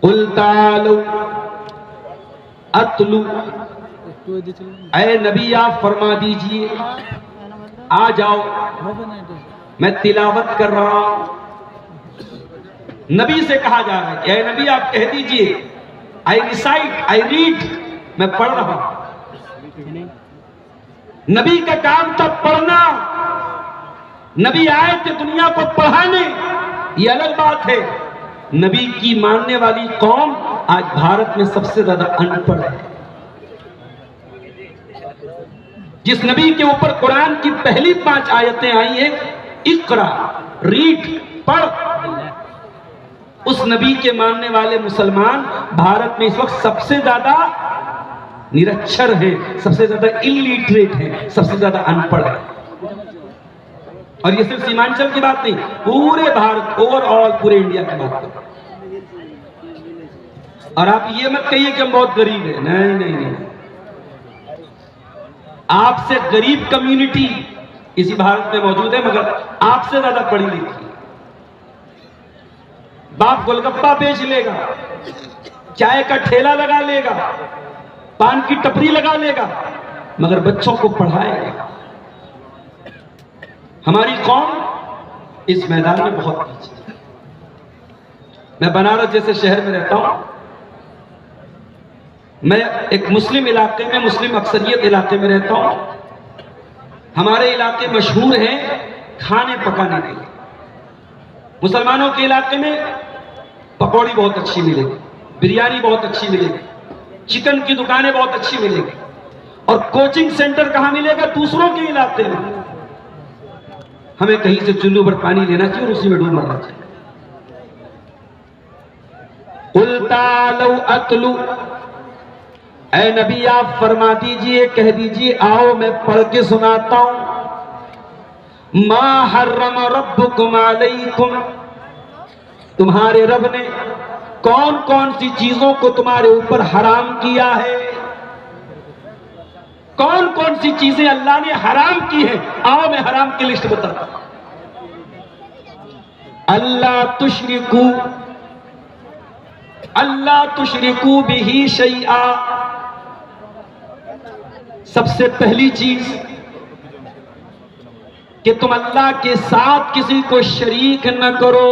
قل تعالوا اتلو، اے نبی آپ فرما دیجئے آ جاؤ میں تلاوت کر رہا ہوں۔ نبی سے کہا جا رہا ہے کہ اے نبی آپ کہہ دیجئے I recite, I read، میں پڑھ رہا ہوں۔ نبی کا کام تھا پڑھنا، نبی آئے تھے دنیا کو پڑھانے، یہ الگ بات ہے۔ نبی کی ماننے والی قوم آج بھارت میں سب سے زیادہ ان پڑھ ہے۔ جس نبی کے اوپر قرآن کی پہلی 5 آیتیں آئی ہیں، اقرا، ریڈ، پڑھ، اس نبی کے ماننے والے مسلمان بھارت میں اس وقت سب سے زیادہ نرکشر ہیں، سب سے زیادہ اللیٹریٹ ہیں، سب سے زیادہ ان پڑھ ہیں۔ اور یہ صرف سیمانچل کی بات نہیں، پورے بھارت، اوور آل پورے انڈیا کی بات کریں۔ اور آپ یہ مت کہیے کہ ہم بہت غریب ہیں، نہیں نہیں نہیں، آپ سے غریب کمیونٹی اسی بھارت میں موجود ہے، مگر آپ سے زیادہ پڑھی لکھی۔ باپ گول گپا بیچ لے گا، چائے کا ٹھیلا لگا لے گا، پان کی ٹپری لگا لے گا، مگر بچوں کو پڑھائے گا۔ ہماری قوم اس میدان میں بہت پیچھے ہے۔ میں بنارس جیسے شہر میں رہتا ہوں، میں ایک مسلم علاقے میں، مسلم اکثریت علاقے میں رہتا ہوں۔ ہمارے علاقے مشہور ہیں کھانے پکانے کے لیے۔ مسلمانوں کے علاقے میں پکوڑی بہت اچھی ملے گی، بریانی بہت اچھی ملے گی، چکن کی دکانیں بہت اچھی ملے گی، اور کوچنگ سینٹر کہاں ملے گا؟ دوسروں کے علاقے میں۔ ہمیں کہیں سے چلو بھر پانی لینا چاہیے اور اسی میں ڈوب مرنا چاہیے۔ قل تعالوا اتلو، اے نبی آپ فرما دیجئے، کہہ دیجئے آؤ میں پڑھ کے سناتا ہوں۔ ما حرم ربکم علیکم، تمہارے رب نے کون کون سی چیزوں کو تمہارے اوپر حرام کیا ہے؟ کون کون سی چیزیں اللہ نے حرام کی ہیں؟ آؤ میں حرام کی لسٹ بتاتا ہوں۔ اللہ تشرکو بہ شیئا، سب سے پہلی چیز کہ تم اللہ کے ساتھ کسی کو شریک نہ کرو،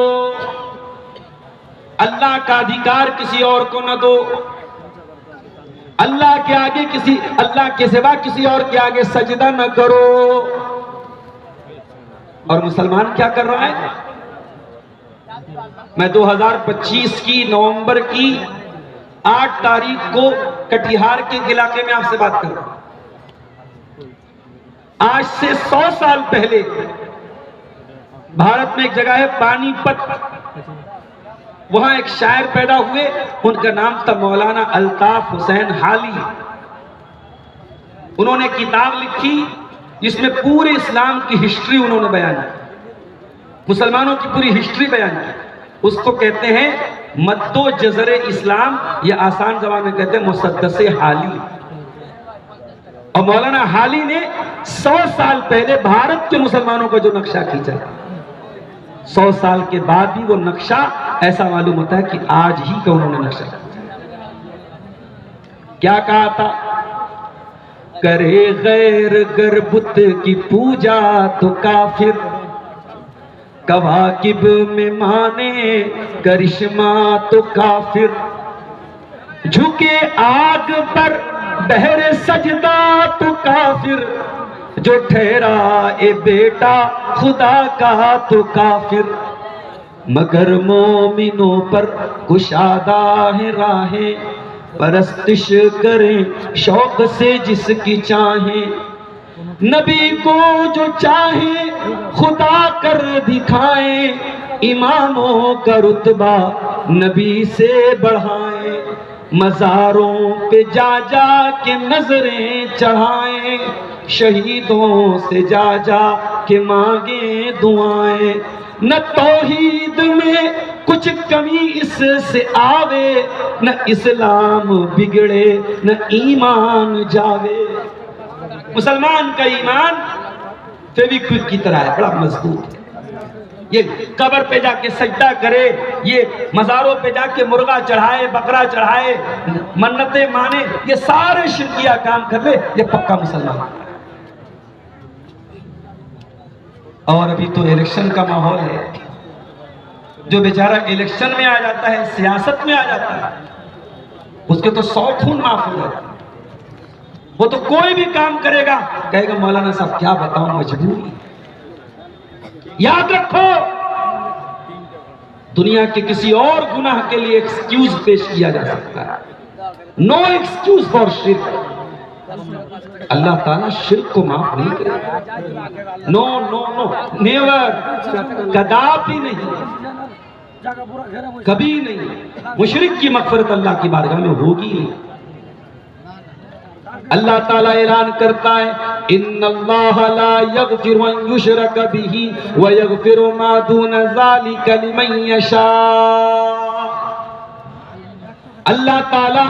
اللہ کا ادھیکار کسی اور کو نہ دو، اللہ کے آگے اللہ کے سوا کسی اور کے آگے سجدہ نہ کرو۔ اور مسلمان کیا کر رہا ہے؟ میں 2025 کی نومبر کی 8 تاریخ کو کٹیہار کے علاقے میں آپ سے بات کر رہا ہوں۔ آج سے 100 سال پہلے بھارت میں ایک جگہ ہے پانی پت، وہاں ایک شاعر پیدا ہوئے، ان کا نام تھا مولانا الطاف حسین حالی۔ انہوں نے کتاب لکھی جس میں پورے اسلام کی ہسٹری انہوں نے بیان کی، مسلمانوں کی پوری ہسٹری بیان کی۔ اس کو کہتے ہیں مد و جزر اسلام، یا آسان زبان میں کہتے ہیں مسدس حالی۔ اور مولانا حالی نے 100 سال پہلے بھارت کے مسلمانوں کا جو نقشہ کھینچا، 100 سال کے بعد بھی وہ نقشہ ایسا معلوم ہوتا ہے کہ آج ہی کا انہوں نے نقشہ کھینچا۔ کیا کہا تھا؟ کرے غیر گر بت کی پوجا تو کافر، کواکب میں مانے کرشمہ تو کافر، جھکے آگ پر بہر سجدہ تو کافر، جو ٹھہرا اے بیٹا خدا کا تو کافر، مگر مومنوں پر کشادہ ہے راہیں، پرستش کریں شوق سے جس کی چاہیں، نبی کو جو چاہیں خدا کر دکھائیں، اماموں کا رتبہ نبی سے بڑھائیں، مزاروں پہ جا جا کے نظریں چڑھائیں، شہیدوں سے جا جا کے مانگیں دعائیں، نہ توحید میں کچھ کمی اس سے آوے، نہ اسلام بگڑے نہ ایمان جاوے۔ مسلمان کا ایمان فیویکوئک کی طرح ہے، بڑا مضبوط ہے۔ یہ قبر پہ جا کے سجدہ کرے، یہ مزاروں پہ جا کے مرغا چڑھائے، بکرا چڑھائے، منتیں مانے، یہ سارے شرکیہ کام کر لے، یہ پکا مسلمان ہے۔ اور ابھی تو الیکشن کا ماحول ہے، جو بیچارہ الیکشن میں آ جاتا ہے، سیاست میں آ جاتا ہے، اس کے تو 100 خون معاف ہو جاتا ہے۔ وہ تو کوئی بھی کام کرے گا، کہے گا مولانا صاحب کیا بتاؤں، مجبوری۔ یاد رکھو، دنیا کے کسی اور گناہ کے لیے ایکسکیوز پیش کیا جا سکتا ہے، نو ایکسکیوز فار شرک۔ اللہ تعالیٰ شرک کو معاف نہیں کرے گا، نو نو نو، نیور، کبھی نہیں، کبھی نہیں۔ مشرک کی مغفرت اللہ کی بارگاہ میں ہوگی نہیں۔ اللہ تعالیٰ اعلان کرتا ہے ان اللہ لا یغفر ان یشرک بہ ویغفر ما دون ذلک لمن یشاء۔ اللہ تعالیٰ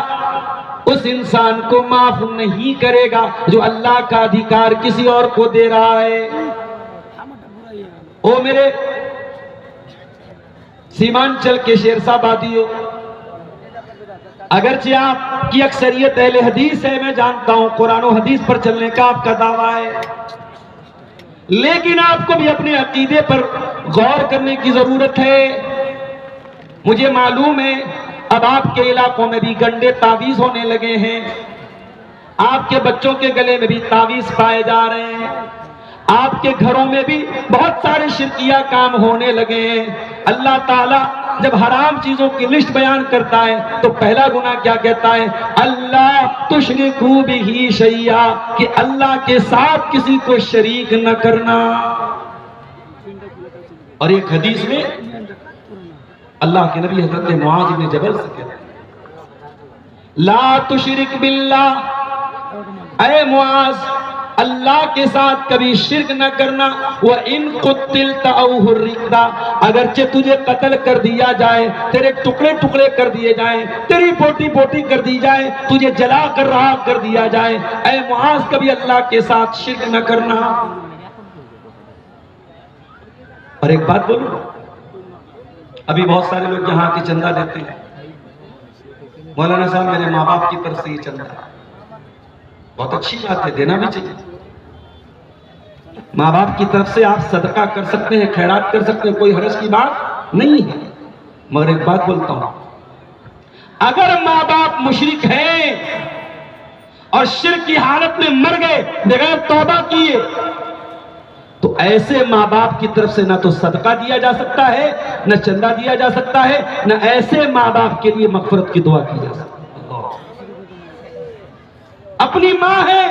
اس انسان کو معاف نہیں کرے گا جو اللہ کا ادھیکار کسی اور کو دے رہا ہے۔ او میرے سیمانچل کے شیرسا بادیوں، اگرچہ آپ کی اکثریت اہل حدیث ہے، میں جانتا ہوں قرآن و حدیث پر چلنے کا آپ کا دعویٰ ہے، لیکن آپ کو بھی اپنے عقیدے پر غور کرنے کی ضرورت ہے۔ مجھے معلوم ہے اب آپ کے علاقوں میں بھی گنڈے تعویذ ہونے لگے ہیں، آپ کے بچوں کے گلے میں بھی تعویذ پائے جا رہے ہیں، آپ کے گھروں میں بھی بہت سارے شرکیہ کام ہونے لگے ہیں۔ اللہ تعالیٰ جب حرام چیزوں کی لسٹ بیان کرتا ہے تو پہلا گناہ کیا کہتا ہے؟ اللہ تشرکو بہ شیئا، کہ اللہ کے ساتھ کسی کو شریک نہ کرنا۔ اور ایک حدیث میں اللہ کے نبی حضرت معاذ بن جبل سے کہتے ہیں لا تشرک باللہ، اے معاذ اللہ کے ساتھ کبھی شرک نہ کرنا۔ وَإِن قُتِّلْتَ أَوْ حُرِّقْتَ، اگرچہ تجھے قتل کر دیا جائے، تیرے ٹکڑے ٹکڑے کر دیے جائیں، تیری بوٹی بوٹی کر دی جائے، تجھے جلا کر رہا کر دیا جائے، اے معاذ کبھی اللہ کے ساتھ شرک نہ کرنا۔ اور ایک بات بولوں، ابھی بہت سارے لوگ یہاں کی چندہ دیتے ہیں، مولانا صاحب میرے ماں باپ کی طرف سے یہ چندہ ہے، بہت اچھی بات ہے، دینا بھی چاہیے۔ ماں باپ کی طرف سے آپ صدقہ کر سکتے ہیں، خیرات کر سکتے ہیں، کوئی حرج کی بات نہیں ہے، مگر ایک بات بولتا ہوں، اگر ماں باپ مشرک ہیں اور شرک کی حالت میں مر گئے بغیر توبہ کیے، تو ایسے ماں باپ کی طرف سے نہ تو صدقہ دیا جا سکتا ہے، نہ چندہ دیا جا سکتا ہے، نہ ایسے ماں باپ کے لیے مغفرت کی دعا کی جا سکتی ہے۔ اپنی ماں ہے،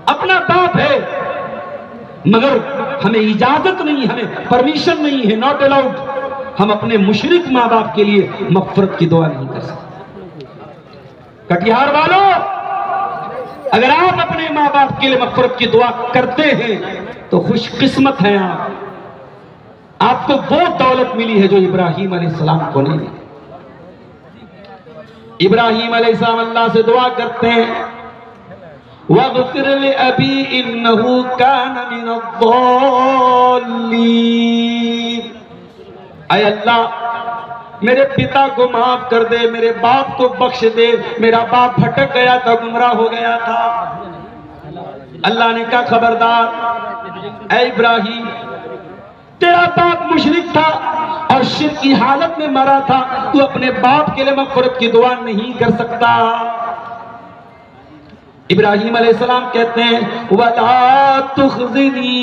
اپنا باپ ہے، مگر ہمیں اجازت نہیں، ہمیں پرمیشن نہیں ہے، ناٹ الاؤڈ، ہم اپنے مشرک ماں باپ کے لیے مغفرت کی دعا نہیں کر سکتے۔ کٹیہار والوں، اگر آپ اپنے ماں باپ کے لیے مغفرت کی دعا کرتے ہیں تو خوش قسمت ہیں آپ کو وہ دولت ملی ہے جو ابراہیم علیہ السلام کو نہیں ملی۔ ابراہیم علیہ السلام اللہ سے دعا کرتے ہیں وَاغْفِرْ لِأَبِي إِنَّهُ كَانَ مِنَ الضَّالِّينَ، اے اللہ میرے پتا کو معاف کر دے، میرے باپ کو بخش دے، میرا باپ بھٹک گیا تھا، گمراہ ہو گیا تھا۔ اللہ نے کہا خبردار اے ابراہیم، تیرا باپ مشرک تھا اور شرک کی حالت میں مرا تھا، تو اپنے باپ کے لیے مغفرت کی دعا نہیں کر سکتا۔ ابراہیم علیہ السلام کہتے ہیں وَلَا تُخْزِنِي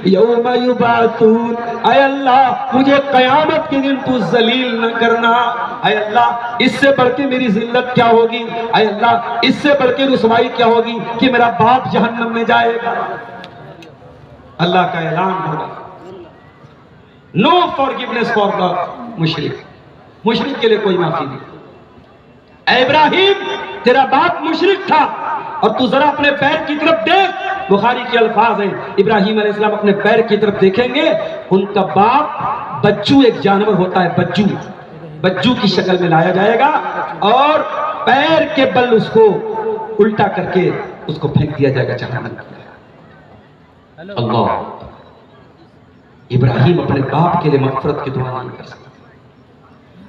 يَوْمَ يُبْعَثُونَ، اے اللہ مجھے قیامت کے دن تو ذلیل نہ کرنا۔ اے اللہ اس سے بڑھ کے میری ذلت کیا ہوگی، اے اللہ اس سے بڑھ کے رسوائی کیا ہوگی کہ میرا باپ جہنم میں جائے گا۔ اللہ کا اعلان ہوگا نو فارگیونیس فار دا مشرک، مشرک کے لیے کوئی معافی نہیں۔ اے ابراہیم تیرا باپ مشرک تھا اور تو ذرا اپنے پیر کی طرف دیکھ، بخاری کے الفاظ ہیں، ابراہیم علیہ السلام اپنے پیر کی طرف دیکھیں گے، ان کا باپ بجو ایک جانور ہوتا ہے، بجو کی شکل میں لایا جائے گا اور پیر کے بل اس کو الٹا کر کے اس کو پھینک دیا جائے گا جہنم میں۔ اللہ ابراہیم اپنے باپ کے لیے مغفرت کی دعا نہیں کر سکتے.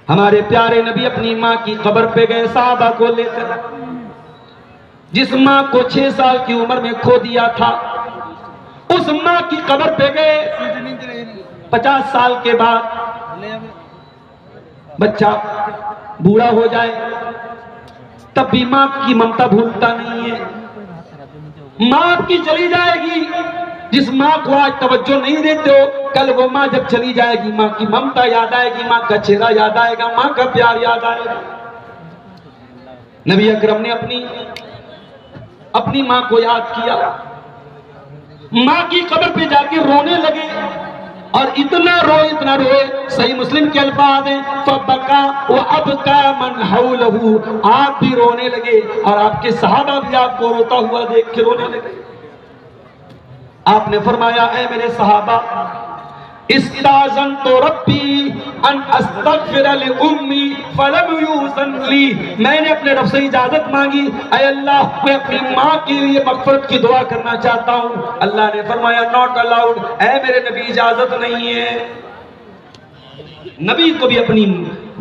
ہمارے پیارے نبی اپنی ماں کی قبر پہ گئے صحابہ کو لے کر. جس ماں کو 6 سال کی عمر میں کھو دیا تھا اس ماں کی قبر پہ گئے. 50 سال کے بعد بچہ بوڑھا ہو جائے تب بھی ماں کی ممتا بھولتا نہیں ہے. ماں آپ کی چلی جائے گی. جس ماں کو آج توجہ نہیں دیتے ہو کل وہ ماں جب چلی جائے گی ماں کی ممتا یاد آئے گی, ماں کا چہرہ یاد آئے گا, ماں کا پیار یاد آئے گا. نبی اکرم نے اپنی ماں کو یاد کیا. ماں کی قبر پہ جا کے رونے لگے اور اتنا روئے صحیح مسلم کے الفاظ ہیں فبکا وابکا من حولہ. آپ بھی رونے لگے اور آپ کے صحابہ بھی آپ کو روتا ہوا دیکھ کے رونے لگے. آپ نے فرمایا اے میرے صحابہ استاذنت ربی ان استغفر لأمی فلم یوزن لی. میں نے اپنے رب سے اجازت مانگی اے اللہ میں اپنی ماں کے لیے مغفرت کی دعا کرنا چاہتا ہوں. اللہ نے فرمایا ناٹ الاؤڈ. اے میرے نبی اجازت نہیں ہے. نبی کو بھی اپنی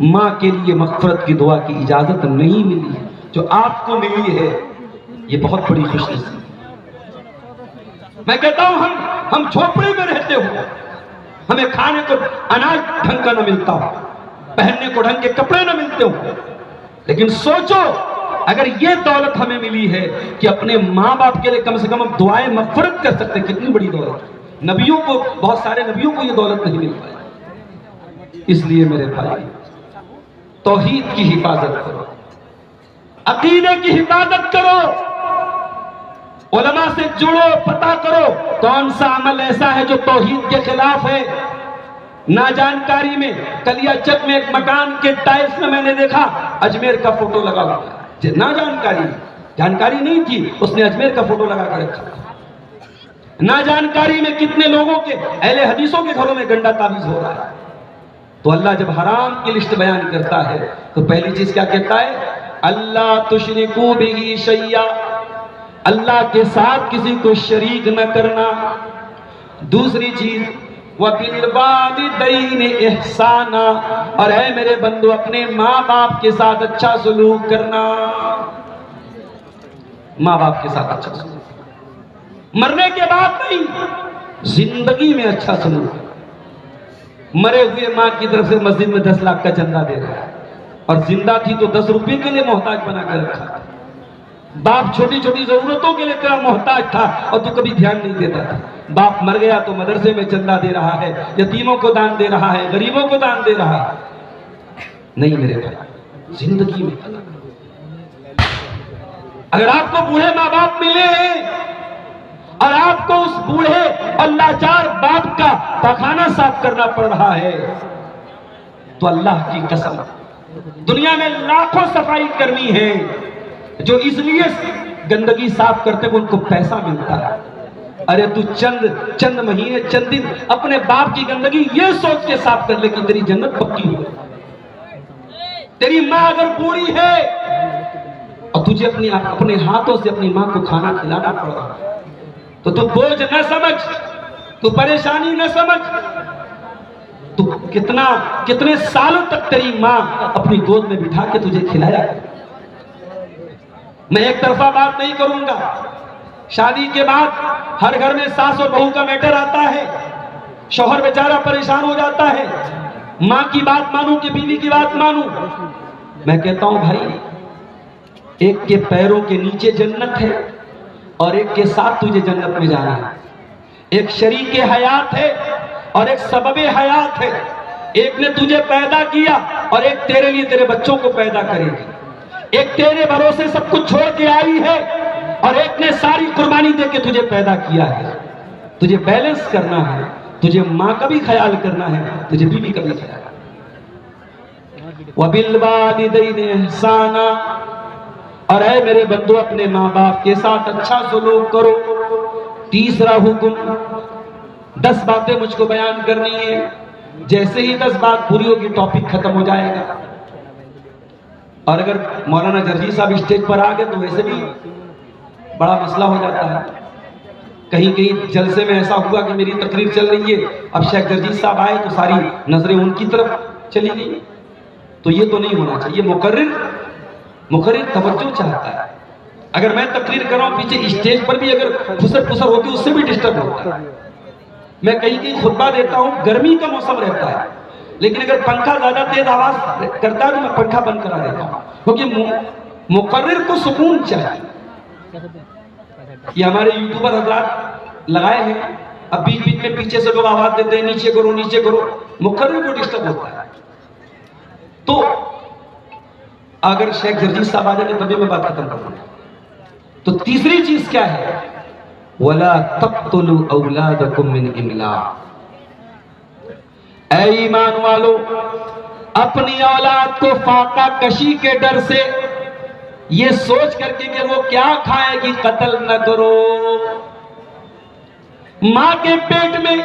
ماں کے لیے مغفرت کی دعا کی اجازت نہیں ملی ہے. جو آپ کو ملی ہے یہ بہت بڑی خوش نصیبی. میں کہتا ہوں ہم جھوپڑی میں رہتے ہو, ہمیں کھانے کو اناج ڈھنگ کا نہ ملتا ہو, پہننے کو ڈھنگ کے کپڑے نہ ملتے ہو, لیکن سوچو اگر یہ دولت ہمیں ملی ہے کہ اپنے ماں باپ کے لیے کم سے کم ہم دعائیں مغفرت کر سکتے, کتنی بڑی دولت. نبیوں کو, بہت سارے نبیوں کو یہ دولت نہیں مل پائی. اس لیے میرے بھائی توحید کی حفاظت کرو, عقیدے کی حفاظت کرو, علماء سے جڑو, پتہ کرو کون سا عمل ایسا ہے جو توحید کے خلاف ہے. ناجانکاری میں کلیا چک میں ایک مکان کے ٹائلز میں نے دیکھا اجمیر کا فوٹو لگا ہوا. جانکاری نہیں تھی, اس نے اجمیر کا فوٹو لگا کر رکھا. ناجانکاری میں کتنے لوگوں کے اہل حدیثوں کے گھروں میں گنڈا تعویذ ہو رہا ہے. تو اللہ جب حرام کی لسٹ بیان کرتا ہے تو پہلی چیز کیا کہتا ہے اللہ تشرکو بہ شیئا, اللہ کے ساتھ کسی کو شریک نہ کرنا. دوسری چیز وَبِالْوَالِدَيْنِ إِحْسَانًا, اور اے میرے بندو اپنے ماں باپ کے ساتھ اچھا سلوک کرنا. ماں باپ کے ساتھ اچھا سلوک, مرنے کے بعد نہیں, زندگی میں اچھا سلوک. مرے ہوئے ماں کی طرف سے مسجد میں 10 لاکھ کا چندہ دے رہا ہے اور زندہ تھی تو 10 روپے کے لیے محتاج بنا کر رکھا. باپ چھوٹی چھوٹی ضرورتوں کے لیے تیرا محتاج تھا اور تو کبھی دھیان نہیں دیتا تھا. باپ مر گیا تو مدرسے میں چندہ دے رہا ہے, یتیموں کو دان دے رہا ہے, غریبوں کو دان دے رہا ہے. نہیں میرے بھائی, زندگی میں اگر آپ کو بوڑھے ماں باپ ملے اور آپ کو اس بوڑھے اور لاچار باپ کا پخانہ صاف کرنا پڑ رہا ہے تو اللہ کی قسم دنیا میں لاکھوں صفائی کرمی ہے جو اس لیے گندگی صاف کرتے ہیں ان کو پیسہ ملتا ہے. ارے تو چند مہینے چند دن اپنے باپ کی گندگی یہ سوچ کے صاف کر لے کہ تیری جنت پکی ہو. تیری ماں اگر بوڑھی ہے اور تجھے اپنے ہاتھوں سے اپنی ماں کو کھانا کھلانا پڑ رہا تو بوجھ نہ سمجھ, تو پریشانی نہ سمجھ. تو کتنے سالوں تک تیری ماں اپنی گود میں بٹھا کے تجھے کھلایا. میں ایک طرفہ بات نہیں کروں گا. شادی کے بعد ہر گھر میں ساس اور بہو کا میٹر آتا ہے. شوہر بیچارہ پریشان ہو جاتا ہے, ماں کی بات مانوں کہ بیوی کی بات مانوں. میں کہتا ہوں بھائی ایک کے پیروں کے نیچے جنت ہے اور ایک کے ساتھ تجھے جنت میں جانا ہے. ایک شریک حیات ہے اور ایک سبب حیات ہے. ایک نے تجھے پیدا کیا اور ایک تیرے لیے تیرے بچوں کو پیدا کرے گی. ایک تیرے بھروسے سب کچھ چھوڑ کے آئی ہے اور ایک نے ساری قربانی دے کے تجھے پیدا کیا ہے. تجھے بیلنس کرنا ہے, تجھے ماں کا بھی خیال کرنا ہے, تجھے بیوی کا بھی خیال. وَبِالْوَالِدَيْنِ إِحْسَانًا, اور اے میرے بندو اپنے ماں باپ کے ساتھ اچھا سلوک کرو. تیسرا حکم, 10 باتیں مجھ کو بیان کرنی ہے. جیسے ہی 10 بات پوری ہوگی ٹاپک ختم ہو جائے گا. اور اگر مولانا جرجی صاحب اسٹیج پر آ گئے تو ویسے بھی بڑا مسئلہ ہو جاتا ہے. کہیں کہیں جلسے میں ایسا ہوا کہ میری تقریر چل رہی ہے، اب شیخ جرجیت صاحب آئے تو ساری نظریں ان کی طرف چلی گئی. تو یہ تو نہیں ہونا چاہیے. مقرر توجہ چاہتا ہے. اگر میں تقریر کر رہا ہوں پیچھے اسٹیج پر بھی اگر پھسر پھسر ہوتی ہے اس سے بھی ڈسٹرب ہوتا ہے. میں کہیں خطبہ دیتا ہوں، گرمی کا موسم رہتا ہے، لیکن اگر پنکھا زیادہ تیز آواز کرتا ہے تو میں پنکھا بند کرا دیتا ہوں، کیونکہ مقرر کو سکون چاہیے. یہ ہمارے یوٹیوبر حضرات لگائے ہیں، اب بیچ بیچ میں پیچھے سے لوگ آواز دیتے ہیں نیچے کرو نیچے کرو، مقرر کو ڈسٹرب ہوتا ہے. تو اگر شیخ جرجیت صاحب آ جائیں تبھی میں بات ختم کروں. تو تیسری چیز کیا ہے؟ وَلَا تَقْتُلُوا أَوْلَادَكُمْ مِنْ إِمْلَاقٍ. اے ایمان والو، اپنی اولاد کو فاقہ کشی کے ڈر سے، یہ سوچ کر کے کہ وہ کیا کھائے گی، قتل نہ کرو. ماں کے پیٹ میں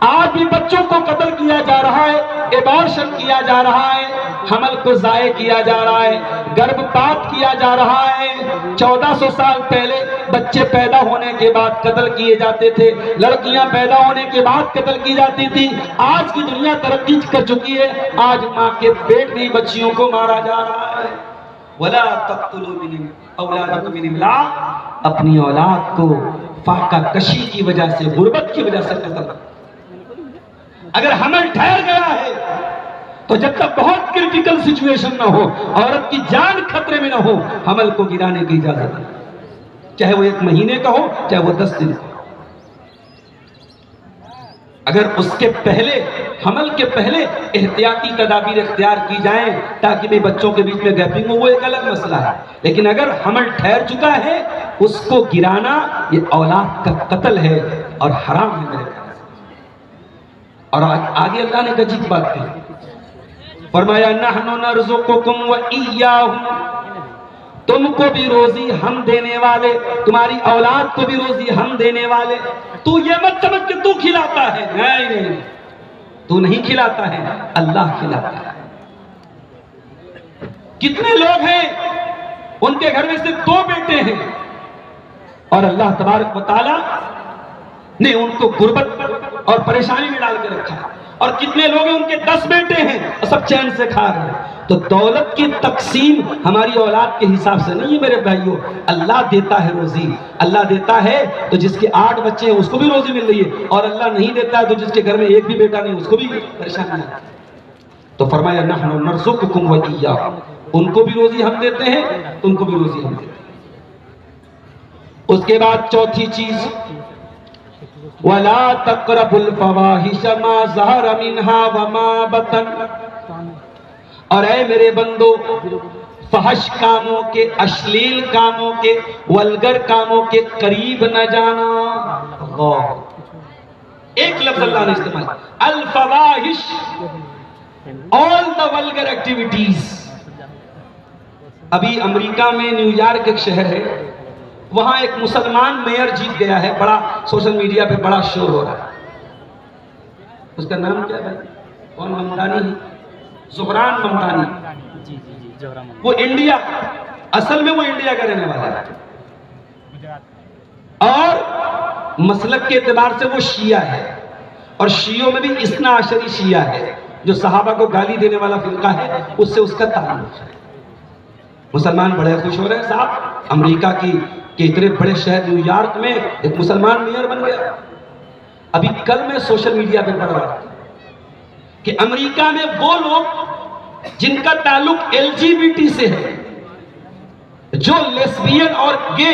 آج بھی بچوں کو قتل کیا جا رہا ہے، ایبارشن کیا جا رہا ہے، حمل کو ضائع کیا جا رہا ہے، گربھ پات کیا جا رہا ہے. 1400 سال پہلے بچے پیدا ہونے کے بعد قتل کیے جاتے تھے، لڑکیاں پیدا ہونے کے بعد قتل کی جاتی تھی. آج کی دنیا ترقی کر چکی ہے، آج ماں کے پیٹ میں بچیوں کو مارا جا رہا ہے. وَلَا تَقْتُلُوا أَوْلَادَكُمْ مِنْ إِمْلَاقٍ. اپنی اولاد کو فاقہ کشی کی وجہ سے، غربت کی وجہ سے قتل. اگر حمل ٹھہر گیا ہے تو جب تک بہت کرٹیکل سچویشن نہ ہو، عورت کی جان خطرے میں نہ ہو، حمل کو گرانے کی اجازت ہے، چاہے وہ 1 مہینے کا ہو چاہے وہ 10 دن کا. اگر اس کے پہلے، حمل کے پہلے احتیاطی تدابیر اختیار کی جائیں تاکہ بھی بچوں کے بیچ میں گیپنگ ہو، وہ ایک الگ مسئلہ ہے. لیکن اگر حمل ٹھہر چکا ہے، اس کو گرانا یہ اولاد کا قتل ہے اور حرام ہے میرے. اور آگے اللہ نے عجیب بات کہی، فرمایا نحن نرزقکم وإیاہم. تم کو بھی روزی ہم دینے والے، تمہاری اولاد کو بھی روزی ہم دینے والے. تو یہ مت سمجھ کہ تو کھلاتا ہے، نہیں، تو نہیں کھلاتا ہے، اللہ کھلاتا ہے. کتنے لوگ ہیں ان کے گھر میں صرف 2 بیٹے ہیں اور اللہ تبارک و تعالی نے ان کو غربت اور پریشانی میں ڈال کے رکھا ہے. اور کتنے لوگ ہیں ان کے 10 بیٹے ہیں اور سب چین سے کھا رہے ہیں. تو دولت کی تقسیم ہماری اولاد کے حساب سے نہیں ہے میرے بھائیوں. اللہ دیتا ہے روزی، اللہ دیتا ہے تو جس کے 8 بچے ہیں اس کو بھی روزی مل رہی ہے، اور اللہ نہیں دیتا ہے تو جس کے گھر میں 1 بھی بیٹا نہیں اس کو بھی پریشانی ہے. تو فرمایا نحن نرزقکم وإیاہم. ان کو بھی روزی ہم دیتے ہیں، ان کو بھی روزی ہم دیتے ہیں. اس کے بعد چوتھی چیز، وَلَا تَقْرَبُوا الْفَوَاحِشَ مَا ظَهَرَ مِنْهَا وَمَا بَطَنَ. اور اے میرے بندو، فحش کاموں کے، اشلیل کاموں کے، ولگر کاموں کے قریب نہ جانا. اللہ، ایک لفظ اللہ نے استعمال، الفواحش، all the vulgar activities. ابھی امریکہ میں نیو یارک ایک شہر ہے، وہاں ایک مسلمان میئر جیت گیا ہے، بڑا سوشل میڈیا پہ بڑا شور ہو رہا ہے. اس کا نام کیا ہے؟ کون؟ ممدانی، زہران ممدانی. وہ انڈیا، اصل میں وہ انڈیا کا رہنے والا ہے اور مسلک کے اعتبار سے وہ شیعہ ہے، اور شیعوں میں بھی اثنا عشری شیعہ ہے، جو صحابہ کو گالی دینے والا فرقہ ہے، اس سے اس کا تعلق ہے. مسلمان بڑے خوش ہو رہے ہیں صاحب، امریکہ کی کہ اتنے بڑے شہر نیو یارک میں ایک مسلمان میئر بن گیا. ابھی کل میں سوشل میڈیا پہ پڑھ رہا کہ امریکہ میں وہ لوگ جن کا تعلق LGBT سے ہے، جو لیسبین اور گے،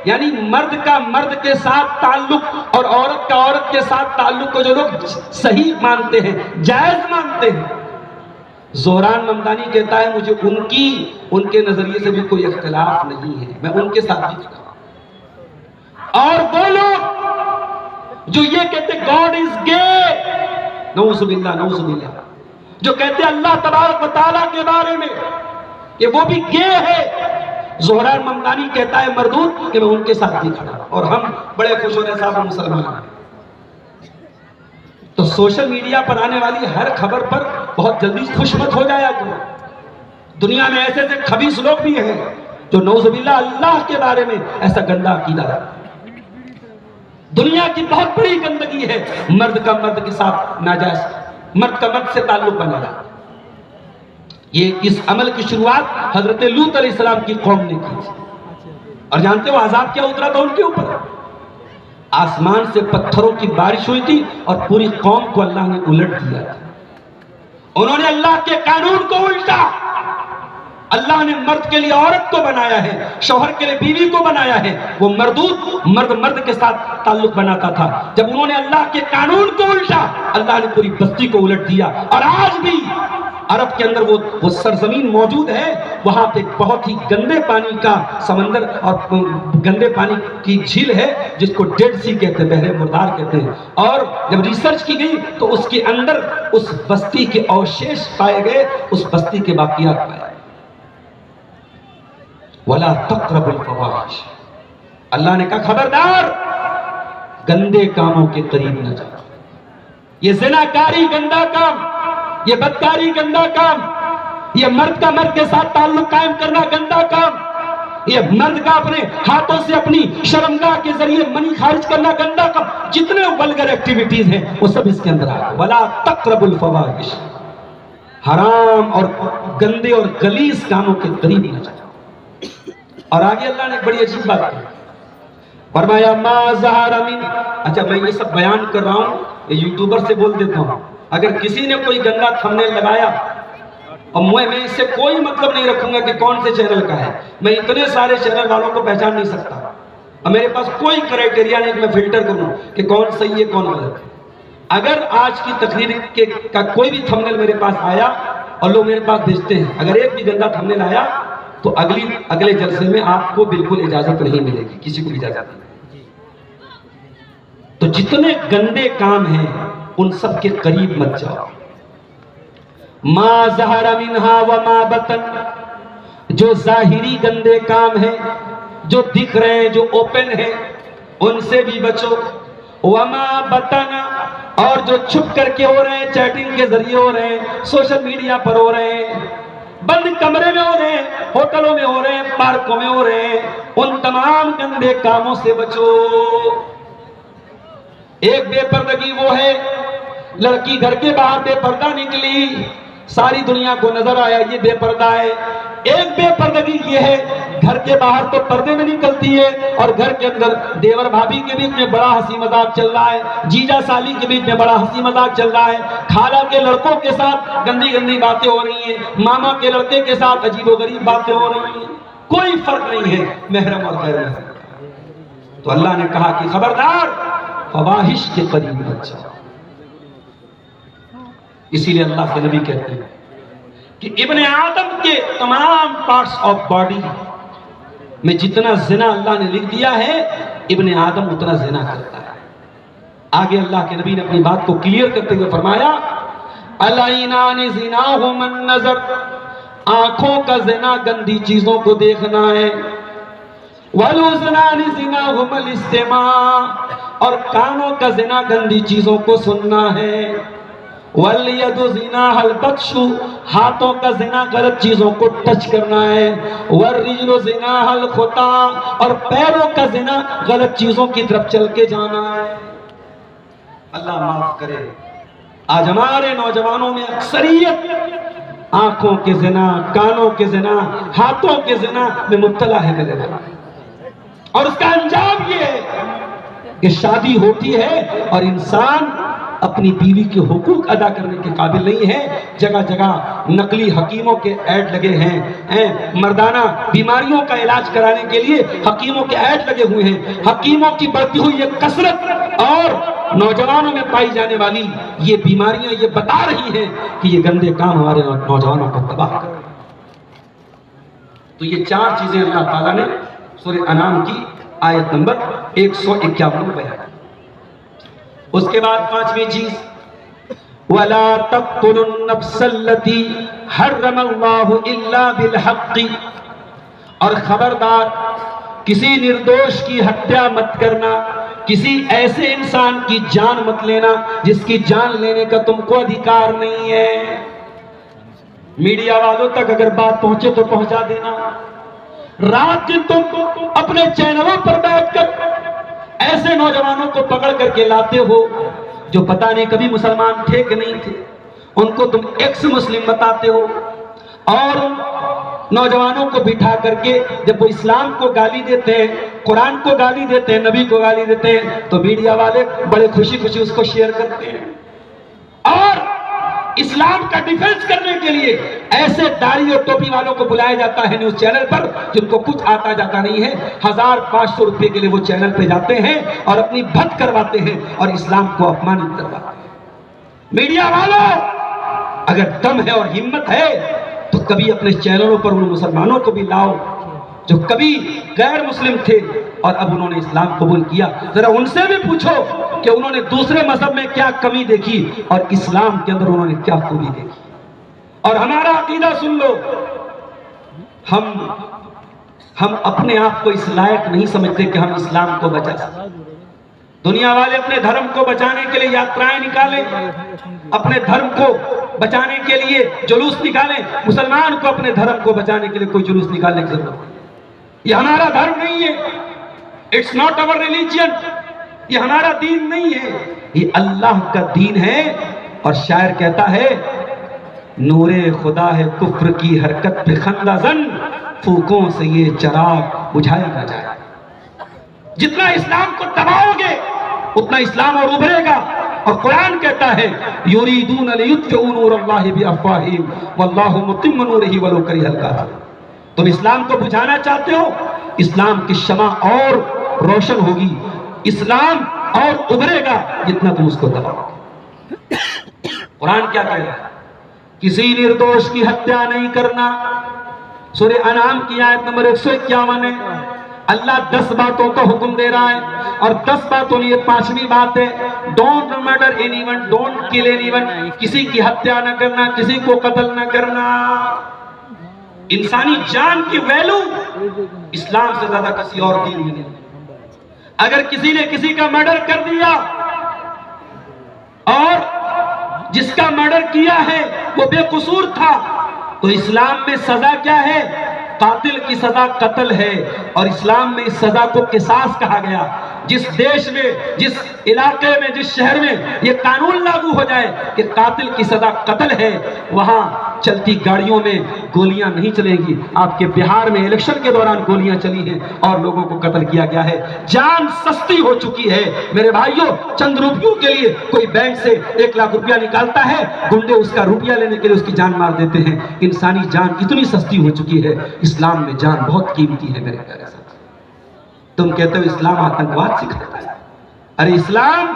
یعنی مرد کا مرد کے ساتھ تعلق اور عورت کا عورت کے ساتھ تعلق کو جو لوگ صحیح مانتے ہیں، جائز مانتے ہیں، زہران ممدانی کہتا ہے مجھے ان کے نظریے سے بھی کوئی اختلاف نہیں ہے، میں ان کے ساتھ بھی چکا. اور وہ لوگ جو یہ کہتے گاڈ از گے، نعوذ باللہ نعوذ باللہ، جو کہتے اللہ تبارک و تعالیٰ کے بارے میں کہ وہ بھی گے ہے، زہران ممدانی کہتا ہے مردود کہ میں ان کے ساتھ بھی کھڑا، اور ہم بڑے خوش ہو رہے صاحب مسلمان ہیں. تو سوشل میڈیا پر آنے والی ہر خبر پر بہت جلدی خوش مت ہو جایا کرو. دنیا میں ایسے ایسے خبیث لوگ بھی ہیں جو نعوذ باللہ اللہ کے بارے میں ایسا گندا عقیدہ ہے. دنیا کی بہت بڑی گندگی ہے مرد کا مرد کے ساتھ ناجائز، مرد کا مرد سے تعلق بنانا۔ یہ اس عمل کی شروعات حضرت لوط علیہ السلام کی قوم نے کی تھی، اور جانتے ہو عذاب کیا اترا تھا ان کے اوپر؟ آسمان سے پتھروں کی بارش ہوئی تھی اور پوری قوم کو اللہ نے الٹ دیا تھا۔ انہوں نے اللہ کے قانون کو الٹا۔ اللہ نے مرد کے لیے عورت کو بنایا ہے، شوہر کے لیے بیوی کو بنایا ہے، وہ مردود مرد مرد کے ساتھ تعلق بناتا تھا۔ جب انہوں نے اللہ کے قانون کو الٹا، اللہ نے پوری بستی کو الٹ دیا۔ اور آج بھی عرب کے اندر وہ سرزمین موجود ہے، وہاں پہ بہت ہی گندے پانی کا سمندر اور گندے پانی کی جھیل ہے جس کو ڈیڈ سی کہتے ہیں، بحر مردار کہتے ہیں۔ اور جب ریسرچ کی گئی تو اس کے اندر اس بستی کے اوشیش پائے گئے، اس بستی کے باقیات پائے گئے۔ وَلَا تَقْرَبُوا الْفَوَاحِشَ، اللہ نے کہا خبردار گندے کاموں کے قریب نہ جاؤ۔ یہ زناکاری گندا کام، یہ بدکاری گندا کام، یہ مرد کا مرد کے ساتھ تعلق قائم کرنا گندا کام، یہ مرد کا اپنے ہاتھوں سے اپنی شرمگاہ کے ذریعے منی خارج کرنا گندا کام، جتنے ولگر ایکٹیویٹیز ہیں وہ سب اس کے اندر آ گئے۔ وَلَا تَقْرَبُوا الْفَوَاحِشَ، حرام اور گندے اور غلیظ کاموں کے قریب نہ جاؤ۔ اور آگے اللہ نے ایک بڑی عجیب بات کی، فرمایا ما ظہر من، اچھا میں یہ سب بیان کر رہا ہوں، یہ یوٹیوبر سے بول دیتا ہوں، اگر کسی نے کوئی گندا تھمبنیل لگایا اور میں اس سے کوئی مطلب نہیں رکھوں گا کہ کون سے چینل کا ہے، میں اتنے سارے چینل والوں کو پہچان نہیں سکتا، اور میرے پاس کوئی کرائٹیریا نہیں کہ میں فلٹر کروں کہ کون صحیح ہے کون غلط ہے۔ اگر آج کی تقریر کا کوئی بھی تھمبنیل میرے پاس آیا اور لوگ میرے پاس بھیجتے ہیں، اگر ایک بھی گندا تھمبنیل آیا تو اگلے جلسے میں آپ کو بالکل اجازت نہیں ملے گی، کسی کو بھی اجازت نہیں۔ تو جتنے گندے کام ہیں ان سب کے قریب مت جاؤ۔ ما ظہر منہا وما بطن، جو ظاہری گندے کام ہیں، جو دکھ رہے ہیں، جو اوپن ہیں، ان سے بھی بچو۔ وما بطن، اور جو چھپ کر کے ہو رہے ہیں، چیٹنگ کے ذریعے ہو رہے ہیں، سوشل میڈیا پر ہو رہے ہیں، بند کمرے میں ہو رہے ہیں، ہوٹلوں میں ہو رہے ہیں، پارکوں میں ہو رہے ہیں، ان تمام گندے کاموں سے بچو۔ ایک بے پردگی وہ ہے، لڑکی گھر کے باہر بے پردہ نکلی، ساری دنیا کو نظر آیا یہ بے پردہ ہے۔ ایک بے پردگی یہ ہے، گھر کے باہر تو پردے میں نکلتی ہے اور گھر کے اندر دیور بھابھی کے بیچ میں بڑا ہنسی مذاق چل رہا ہے، جیجا سالی کے بیچ میں بڑا ہنسی مذاق چل رہا ہے، خالہ کے لڑکوں کے ساتھ گندی گندی باتیں ہو رہی ہیں، ماما کے لڑکے کے ساتھ عجیب و غریب باتیں ہو رہی ہیں، کوئی فرق نہیں ہے محرم اور غیر محرم۔ تو اللہ نے کہا کہ خبردار فواحش کے قریب مت جاؤ۔ اسی لیے اللہ کے نبی کہتے ہیں کہ ابن آدم کے تمام پارٹس آف باڈی میں جتنا زنا اللہ نے لکھ دیا ہے، ابن آدم اتنا زنا کرتا ہے۔ آگے اللہ کے نبی نے اپنی بات کو کلیئر کرتے ہوئے فرمایا العینان زناہم النظر، آنکھوں کا زنا گندی چیزوں کو دیکھنا ہے، وَالْأُذْنَانِ زِنَاهُمَ الْإِسْتِمَاعُ، اور کانوں کا زنا گندی چیزوں کو سننا ہے، وَالْيَدُ زِنَاهَا الْبَطْشُ، ہاتھوں کا زنا غلط چیزوں کو ٹچ کرنا ہے، وَالرِّجْلُ زِنَاهَا الْخُطَا، اور پیروں کا زنا غلط چیزوں کی طرف چل کے جانا ہے۔ اللہ معاف کرے، آج ہمارے نوجوانوں میں اکثریت آنکھوں کے زنا، کانوں کے زنا، ہاتھوں کے زنا میں مبتلا ہے میرے بھائی، اور اس کا انجام یہ ہے کہ شادی ہوتی ہے اور انسان اپنی بیوی کے حقوق ادا کرنے کے قابل نہیں ہے۔ جگہ جگہ نقلی حکیموں کے ایڈ لگے ہیں، مردانہ بیماریوں کا علاج کرانے کے لیے حکیموں کے ایڈ لگے ہوئے ہیں۔ حکیموں کی بڑھتی ہوئی یہ کثرت اور نوجوانوں میں پائی جانے والی یہ بیماریاں یہ بتا رہی ہیں کہ یہ گندے کام ہمارے نوجوانوں کو تباہ کر رہے ہیں۔ تو یہ چار چیزیں اللہ تعالیٰ نے سورہ انعام کی آیت نمبر 151 میں بیان کی۔ اس کے بعد پانچویں چیز وَلَا تَقْتُلُوا النَّفْسَ الَّتِي حَرَّمَ اللَّهُ إِلَّا بِالْحَقِّ، اور خبردار کسی نردوش کی ہتیا مت کرنا، کسی ایسے انسان کی جان مت لینا جس کی جان لینے کا تم کو ادھیکار نہیں ہے۔ میڈیا والوں تک اگر بات پہنچے تو پہنچا دینا۔ رات دن تم اپنے چینلوں پر بیٹھ کر ایسے نوجوانوں کو پکڑ کر کے لاتے ہو جو پتہ نہیں کبھی مسلمان تھے کہ نہیں تھے، ان کو تم ایکس مسلم بتاتے ہو، اور نوجوانوں کو بٹھا کر کے جب وہ اسلام کو گالی دیتے ہیں، قرآن کو گالی دیتے ہیں، نبی کو گالی دیتے ہیں، تو میڈیا والے بڑے خوشی خوشی اس کو شیئر کرتے ہیں، اور اسلام کا ڈیفنس کرنے کے لیے ایسے داڑھی اور ٹوپی والوں کو بلایا جاتا ہے نیوز چینل پر جن کو کچھ آتا جاتا نہیں ہے، 1500 روپے کے لیے وہ چینل پہ جاتے ہیں اور اپنی بھت کرواتے ہیں اور اسلام کو اپمانت کرواتے ہیں۔ میڈیا والوں، اگر دم ہے اور ہمت ہے تو کبھی اپنے چینلوں پر ان مسلمانوں کو بھی لاؤ جو کبھی غیر مسلم تھے اور اب انہوں نے اسلام قبول کیا، ذرا ان سے بھی پوچھو کہ انہوں نے دوسرے مذہب میں کیا کمی دیکھی اور اسلام کے اندر انہوں نے کیا خوبی دیکھی۔ اور ہمارا عقیدہ سن لو، ہم اپنے آپ کو اس لائق نہیں سمجھتے کہ ہم اسلام کو بچا سکیں۔ دنیا والے اپنے دھرم کو بچانے کے لیے یاترائیں نکالیں، اپنے دھرم کو بچانے کے لیے جلوس نکالیں، مسلمان کو اپنے دھرم کو بچانے کے لیے کوئی جلوس نکالنے کی ضرورت نہیں۔ یہ ہمارا دھرم نہیں ہے، اٹس ناٹ اور ریلیجن، یہ ہمارا دین نہیں ہے، یہ اللہ کا دین ہے۔ اور شاعر کہتا ہے، نور خدا ہے کفر کی حرکت پہ خندہ زن، پھوکوں سے یہ چراغ بجھایا نہ جائے۔ جتنا اسلام کو دباؤ گے اتنا اسلام اور ابھرے گا، اور قرآن کہتا ہے یریدون لیطفئوا نور اللہ بافواہہم واللہ متم نورہ ولو کرہ الکافرون۔ تم اسلام کو بجھانا چاہتے ہو، اسلام کی شمع اور روشن ہوگی، اسلام اور ابھرے گا جتنا تم اس کو دباؤ گے۔ قرآن کیا کہہ رہا ہے؟ کسی نردوش کی ہتیا نہیں کرنا، سورہ انعام کی آیت نمبر 151 ہے۔ اللہ 10 باتوں کا حکم دے رہا ہے، اور 10 باتوں میں یہ 5ویں بات ہے، don't murder any one, don't کل اینی ون، کسی کی ہتیا نہ کرنا، کسی کو قتل نہ کرنا۔ انسانی جان کی ویلو اسلام سے زیادہ کسی اور دین میں نہیں۔ اگر کسی نے کسی کا مرڈر کر دیا اور جس کا مرڈر کیا ہے وہ بے قصور تھا، تو اسلام میں سزا کیا ہے؟ قاتل کی سزا قتل ہے، اور اسلام میں اس سزا کو قصاص کہا گیا۔ جس دیش میں، جس علاقے میں، جس شہر میں یہ قانون لاگو ہو جائے کہ قاتل کی سزا قتل ہے، وہاں چلتی گاڑیوں میں گولیاں نہیں چلیں گی۔ آپ کے بہار میں الیکشن کے دوران گولیاں چلی ہیں اور لوگوں کو قتل کیا گیا ہے۔ جان سستی ہو چکی ہے میرے بھائیوں، چند روپیوں کے لیے کوئی بینک سے 1 لاکھ روپیہ نکالتا ہے، گنڈے اس کا روپیہ لینے کے لیے اس کی جان مار دیتے ہیں۔ انسانی جان اتنی سستی ہو چکی ہے، اسلام میں جان بہت قیمتی ہے میرے پیارے ساتھی۔ تم کہتے ہو اسلام آتنکواد سکھاتا ہے، ارے اسلام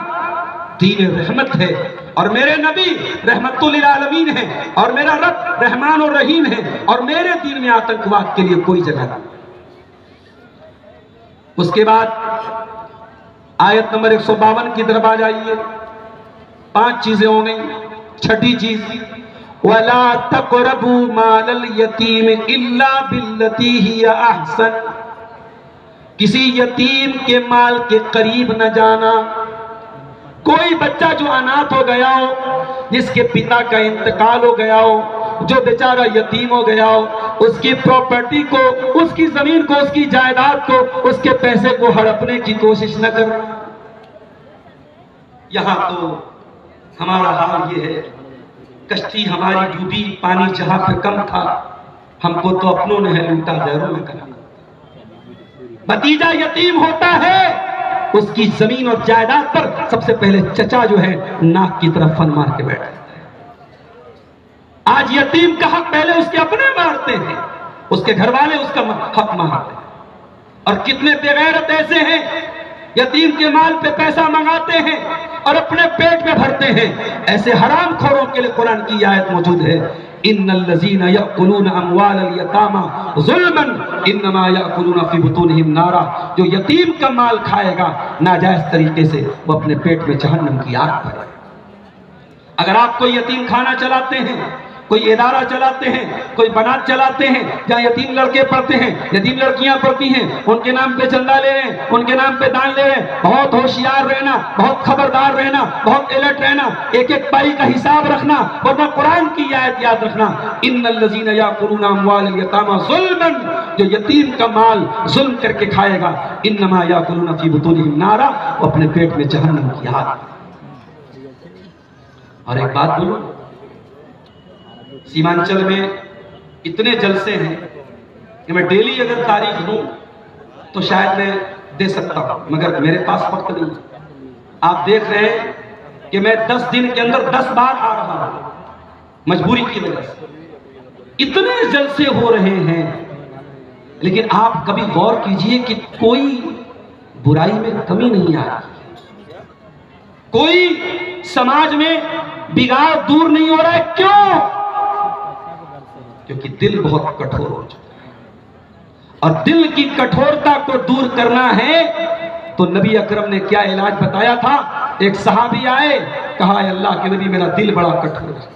دین رحمت ہے، اور میرے نبی رحمت للعالمین ہے، اور میرا رب رحمان اور رحیم ہے، اور میرے دین میں آتنکواد کے لیے کوئی جگہ نہیں۔ اس کے بعد آیت نمبر 152 کی طرف آ جائیے۔ 5 چیزیں ہو گئیں، چھٹی چیز وَلَا تَقْرَبُوا مَالَ الْيَتِيمِ إِلَّا بِالَّتِي هِيَ أَحْسَنُ، کسی یتیم کے مال کے قریب نہ جانا۔ کوئی بچہ جو اناتھ ہو گیا ہو، جس کے پتا کا انتقال ہو گیا ہو، جو بیچارہ یتیم ہو گیا ہو، اس کی پراپرٹی کو، اس کی زمین کو، اس کی جائیداد کو، اس کے پیسے کو ہڑپنے کی کوشش نہ کرنا۔ یہاں تو ہمارا حال یہ ہے، کشتی ہماری ڈوبی، پانی جہاں پہ کم تھا، ہم کو تو اپنوں نے ہے لوٹا، غیروں نے کرا۔ بھتیجا یتیم ہوتا ہے، اس کی زمین اور جائیداد پر سب سے پہلے چچا جو ہے ناک کی طرف فن مار کے بیٹھ جاتا ہے۔ آج یتیم کا حق پہلے اس کے اپنے مارتے ہیں، اس کے گھر والے اس کا حق مارتے ہیں۔ اور کتنے بے غیرت ایسے ہیں، یتیم کے مال پہ پیسہ منگاتے ہیں اور اپنے پیٹ میں بھرتے ہیں۔ ایسے حرام خوروں کے لیے قرآن کی آیت موجود ہے، ان الذین یأکلون اموال الیتامی ظلما انما یأکلون فی بطونہم نارا، جو یتیم کا مال کھائے گا ناجائز طریقے سے، وہ اپنے پیٹ میں جہنم کی آگ بھرے۔ اگر آپ کوئی یتیم کھانا چلاتے ہیں، کوئی ادارہ چلاتے ہیں، کوئی بنات چلاتے ہیں جہاں یتیم لڑکے پڑھتے ہیں، یتیم لڑکیاں پڑھتی ہیں، ان کے نام پہ چندہ لے رہے ہیں، ان کے نام پہ دان لے رہے ہیں۔ بہت ہوشیار رہنا، بہت خبردار رہنا، بہت الرٹ رہنا، ایک ایک پائی کا حساب رکھنا، ورنہ قرآن کی آیت یاد رکھنا، ان الذین یاکلون اموال الیتامی ظلما، جو یتیم کا مال ظلم کر کے کھائے گا، انما یاکلون فی بطونہم نارا، وہ اپنے پیٹ میں جہنم کی آگ۔ اور ایک بات بولو، سیمانچل میں اتنے جلسے ہیں کہ میں ڈیلی اگر تاریخ دوں تو شاید میں دے سکتا ہوں، مگر میرے پاس وقت نہیں۔ آپ دیکھ رہے ہیں کہ میں 10 دن کے اندر 10 بار آ رہا ہوں، مجبوری کی وجہ سے۔ اتنے جلسے ہو رہے ہیں، لیکن آپ کبھی غور کیجئے کہ کوئی برائی میں کمی نہیں آ رہی، کوئی سماج میں بگاڑ دور نہیں ہو رہا ہے۔ کیوں؟ کیونکہ دل بہت کٹھور ہو چکا ہے، اور دل کی کٹھورتا کو دور کرنا ہے تو نبی اکرم نے کیا علاج بتایا تھا؟ ایک صحابی آئے، کہا اے اللہ کے نبی میرا دل بڑا کٹھور ہے،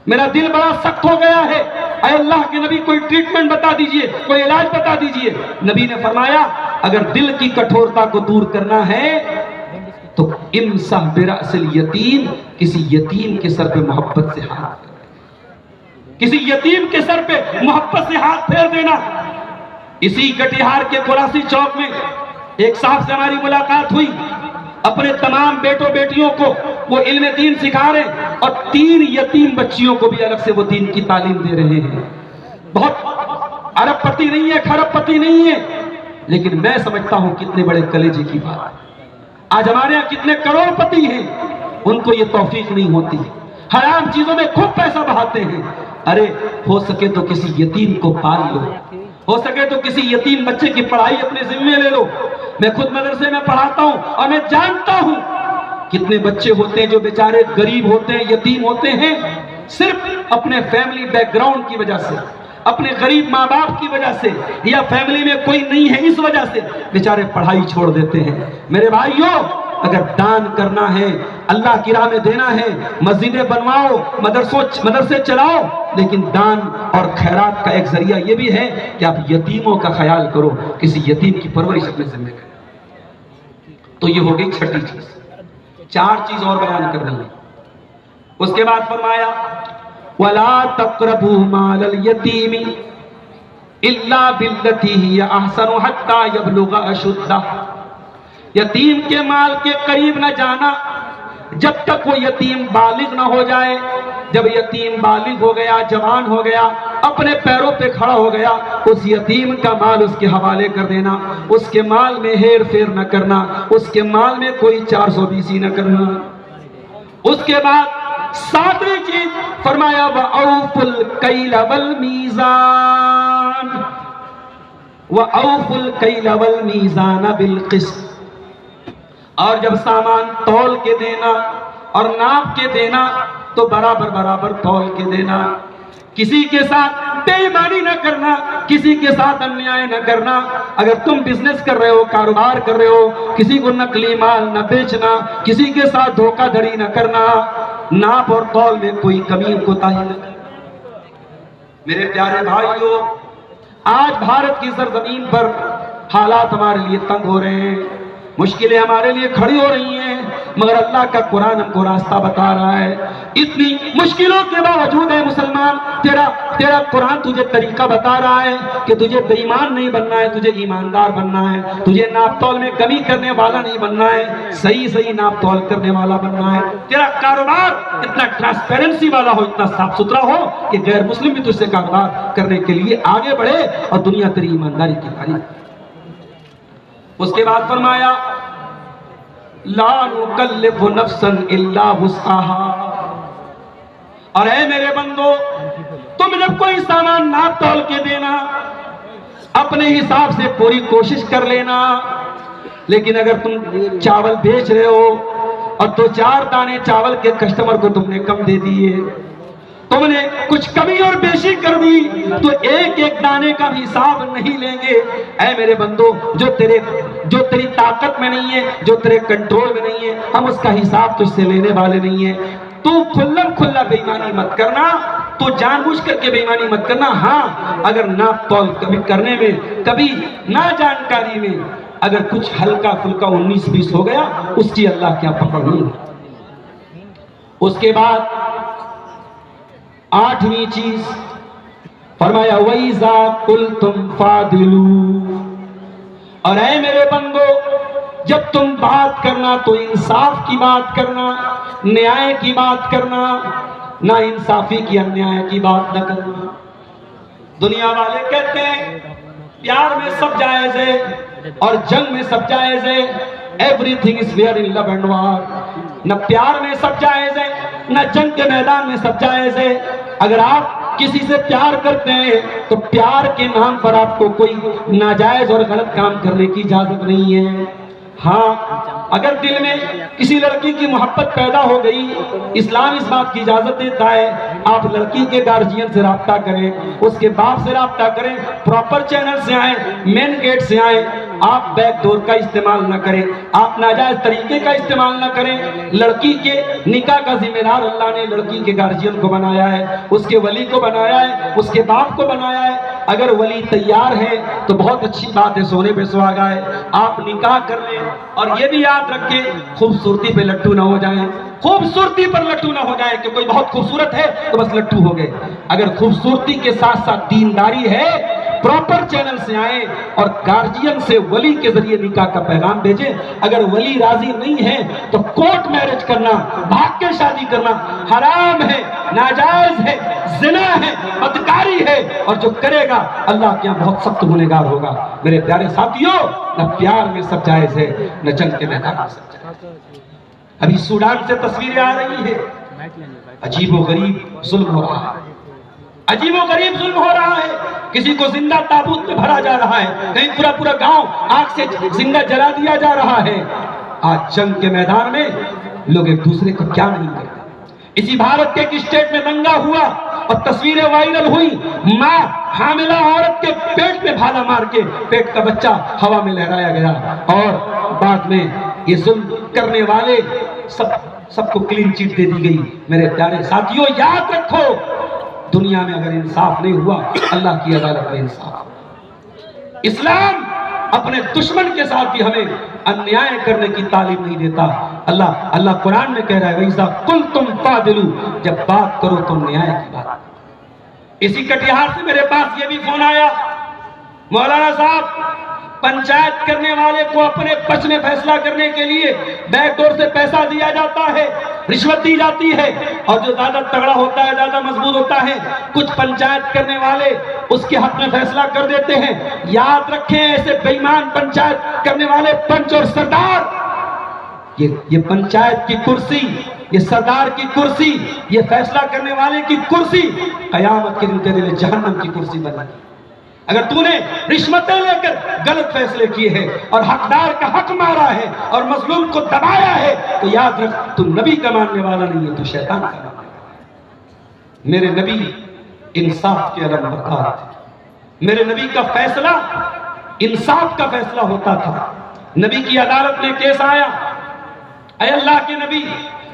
میرا دل بڑا سخت ہو گیا ہے، اے اللہ کے نبی کوئی ٹریٹمنٹ بتا دیجئے، کوئی علاج بتا دیجئے۔ نبی نے فرمایا اگر دل کی کٹھورتا کو دور کرنا ہے تو امسح برأس الیتیم، کسی یتیم کے سر پہ محبت سے ہاتھ، کسی یتیم کے سر پہ محبت سے ہاتھ پھیر دینا۔ اسی کٹیہار کے کلاسی چوک میں ایک صاحب سے ہماری ملاقات ہوئی، اپنے تمام بیٹوں بیٹیوں کو وہ علم دین سکھا رہے ہیں، اور 3 یتیم بچیوں کو بھی الگ سے وہ دین کی تعلیم دے رہے ہیں۔ بہت ارب پتی نہیں ہے، کھرب پتی نہیں ہے، لیکن میں سمجھتا ہوں کتنے بڑے کلیجے کی بات ہے۔ آج ہمارے ہاں کتنے کروڑ پتی ہیں، ان کو یہ توفیق نہیں ہوتی، حرام چیزوں میں خوب پیسہ بہاتے ہیں۔ ارے ہو سکے تو کسی یتیم کو پال لو، ہو سکے تو کسی یتیم بچے کی پڑھائی اپنے ذمے لے لو۔ میں خود مدرسے میں پڑھاتا ہوں اور میں جانتا ہوں کتنے بچے ہوتے ہیں جو بیچارے غریب ہوتے ہیں، یتیم ہوتے ہیں، صرف اپنے فیملی بیک گراؤنڈ کی وجہ سے، اپنے غریب ماں باپ کی وجہ سے، یا فیملی میں کوئی نہیں ہے اس وجہ سے بیچارے پڑھائی چھوڑ دیتے ہیں۔ میرے بھائیوں، اگر دان کرنا ہے، اللہ کی راہ میں دینا ہے، مسجدیں بنواؤ، مدرسے چلاؤ، لیکن دان اور خیرات کا ایک ذریعہ یہ بھی ہے کہ آپ یتیموں کا خیال کرو، کسی یتیم کی پرورش اپنے ذمہ کرو۔ تو یہ ہو گئی چھٹی چیز۔ 4 چیز اور بیان کرنی ہے۔ اس کے بعد فرمایا وَلَا تَقْرَبُوا مَالَ الْيَتِيمِ إِلَّا بِالَّتِي هِيَ أَحْسَنُ حَتَّى يَبْلُغَ أَشُدَّهُ، یتیم کے مال کے قریب نہ جانا جب تک وہ یتیم بالغ نہ ہو جائے۔ جب یتیم بالغ ہو گیا، جوان ہو گیا، اپنے پیروں پہ کھڑا ہو گیا، اس یتیم کا مال اس کے حوالے کر دینا، اس کے مال میں ہیر پھیر نہ کرنا، اس کے مال میں کوئی 420 نہ کرنا۔ اس کے بعد 7ویں چیز فرمایا وَأَوْفُوا الْكَيْلَ وَالْمِيزَانَ وَأَوْفُوا الْكَيْلَ وَالْمِيزَانَ بِالْقِسْطِ، اور جب سامان تول کے دینا اور ناپ کے دینا تو برابر برابر تول کے دینا۔ کسی کے ساتھ بے ایمانی نہ کرنا، کسی کے ساتھ انیائے نہ کرنا۔ اگر تم بزنس کر رہے ہو، کاروبار کر رہے ہو، کسی کو نقلی مال نہ بیچنا، کسی کے ساتھ دھوکہ دھڑی نہ کرنا، ناپ اور تول میں کوئی کمی کوتاہی نہ کرنا۔ میرے پیارے بھائیوں، آج بھارت کی سرزمین پر حالات ہمارے لیے تنگ ہو رہے ہیں، مشکلیں ہمارے لیے کھڑی ہو رہی ہیں، مگر اللہ کا قرآن ہم کو راستہ بتا رہا ہے۔ اتنی مشکلوں کے باوجود ہے مسلمان، تیرا قرآن تجھے طریقہ بتا رہا ہے کہ تجھے بے ایمان نہیں بننا ہے، تجھے ایماندار بننا ہے، تجھے ناپ تول میں کمی کرنے والا نہیں بننا ہے، صحیح ناپ تول کرنے والا بننا ہے۔ تیرا کاروبار اتنا ٹرانسپیرنسی والا ہو، اتنا صاف ستھرا ہو کہ غیر مسلم بھی تجھ سے کاروبار کرنے کے لیے آگے بڑھے اور دنیا تیری ایمانداری کی تعریف۔ اس کے بعد فرمایا لا نکلف نفسا الا وسعها، اور اے میرے بندو، تم جب کوئی سامان ناپ تول کے دینا اپنے حساب سے پوری کوشش کر لینا، لیکن اگر تم چاول بیچ رہے ہو اور 2-4 دانے چاول کے کسٹمر کو تم نے کم دے دیے، تم نے کچھ کمی اور بیشی کر دی، تو ایک دانے کا بھی حساب نہیں لیں گے۔ اے میرے بندو، جو تیری طاقت میں نہیں ہے، جو تیرے کنٹرول میں نہیں ہے، ہم اس کا حساب تجھ سے لینے والے نہیں ہیں۔ تو کھلم کھلا بے ایمانی مت کرنا، تو جان بوجھ کر کے بے ایمانی مت کرنا۔ ہاں اگر ناپ تول کبھی کرنے میں، کبھی نا جانکاری میں اگر کچھ ہلکا پھلکا 19-20 ہو گیا، اس کی اللہ کیا پکڑ نہیں ہے۔ اس کے بعد 8ویں چیز فرمایا وَإِذَا قُلْتُمْ فَعْدِلُوا، اور اے میرے بندو جب تم بات کرنا تو انصاف کی بات کرنا، نیائے کی بات کرنا، نہ انصافی کی انیائے کی بات نہ کرنا۔ دنیا والے کہتے ہیں پیار میں سب جائز ہے اور جنگ میں سب جائز ہے، everything is fair in love and war۔ نہ پیار میں سب جائز ہے، نہ جنگ کے میدان میں سب جائز ہے۔ اگر آپ کسی سے پیار کرتے ہیں تو پیار کے نام پر آپ کو کوئی ناجائز اور غلط کام کرنے کی اجازت نہیں ہے۔ ہاں اگر دل میں کسی لڑکی کی محبت پیدا ہو گئی، اسلام اس بات کی اجازت دیتا ہے آپ لڑکی کے گارجین سے رابطہ کریں، اس کے باپ سے رابطہ کریں، پراپر چینل سے آئیں، مین گیٹ سے آئیں، آپ بیک ڈور کا استعمال نہ کریں، آپ ناجائز طریقے کا استعمال نہ کریں۔ لڑکی کے نکاح کا ذمہ دار اللہ نے لڑکی کے گارجین کو بنایا ہے، اس کے ولی کو بنایا ہے، اس کے باپ کو بنایا ہے۔ اگر ولی تیار ہے تو بہت اچھی بات ہے، سونے پہ سہاگا ہے، آپ نکاح کر لیں۔ اور یہ بھی یاد رکھیں خوبصورتی پہ لٹو نہ ہو جائیں، خوبصورتی پر لٹو نہ ہو جائے کہ کوئی بہت خوبصورت ہے تو بس لٹو ہو گئے۔ اگر خوبصورتی کے ساتھ ساتھ دینداری ہے، پراپر چینل سے آئیں اور گارجین سے ولی کے ذریعے نکاح کا پیغام بھیجیں۔ اگر ولی راضی نہیں ہے تو کورٹ میرج کرنا، بھاگ کے شادی کرنا حرام ہے، ناجائز ہے، زنا ہے، بدکاری ہے، اور جو کرے گا اللہ کے یہاں بہت سخت گنہگار ہوگا۔ میرے پیارے ساتھیوں، نہ پیار میں سب جائز ہے، نہ جنگ کے میدان میں سب جائز ہے۔ ابھی سوڈان سے تصویریں آ رہی ہے، عجیب و غریب ظلم ہو رہا ہے، عجیب و غریب ظلم ہو رہا ہے۔ کسی کو زندہ تابوت میں بھرا جا رہا ہے، کہیں پورا پورا گاؤں آگ سے زندہ جلا دیا جا رہا ہے۔ آج جنگ کے میدان میں لوگ ایک دوسرے کو کیا نہیں کرتے۔ اسی بھارت کے ایک اسٹیٹ میں دنگا ہوا اور تصویریں وائرل ہوئی، ماں حاملہ عورت کے پیٹ میں بھالا مار کے پیٹ کا بچہ ہوا میں لہرایا گیا، اور بعد میں یہ ظلم کرنے والے سب کو کلین چٹ دے دی گئی۔ میرے پیارے ساتھیوں یاد رکھو، دنیا میں اگر انصاف نہیں ہوا اللہ کی عدالت میں انصاف۔ اسلام اپنے دشمن کے ساتھ بھی ہمیں انیائے کرنے کی تعلیم نہیں دیتا۔ اللہ قرآن میں کہہ رہا ہے وَإِذَا قُلْتُمْ فَعْدِلُوا، جب بات کرو تو نیائے کی بات۔ اسی کٹیہار سے میرے پاس یہ بھی فون آیا، مولانا صاحب پنچایت کرنے والے کو اپنے پچ میں فیصلہ کرنے کے لیے بیک ڈور سے پیسہ دیا جاتا ہے، رشوت دی جاتی ہے، اور جو زیادہ تگڑا ہوتا ہے، زیادہ مضبوط ہوتا ہے، کچھ پنچایت کرنے والے اس کے حق میں فیصلہ کر دیتے ہیں۔ یاد رکھیں ایسے بے ایمان پنچایت کرنے والے پنچ اور سردار، یہ پنچایت کی کرسی، یہ سردار کی کرسی، یہ فیصلہ کرنے والے کی کرسی قیامت کے دن تیرے لیے جہنم کی کرسی بنے گی۔ اگر تو نے رشوتیں لے کر غلط فیصلے کیے ہیں اور حقدار کا حق مارا ہے اور مظلوم کو دبایا ہے تو یاد رکھ تو نبی کا ماننے والا نہیں ہے، تو شیطان کا ماننے والا ہے۔ میرے نبی انصاف کے علم بردار تھے، میرے نبی کا فیصلہ انصاف کا فیصلہ ہوتا تھا۔ نبی کی عدالت میں کیس آیا، اے اللہ کے نبی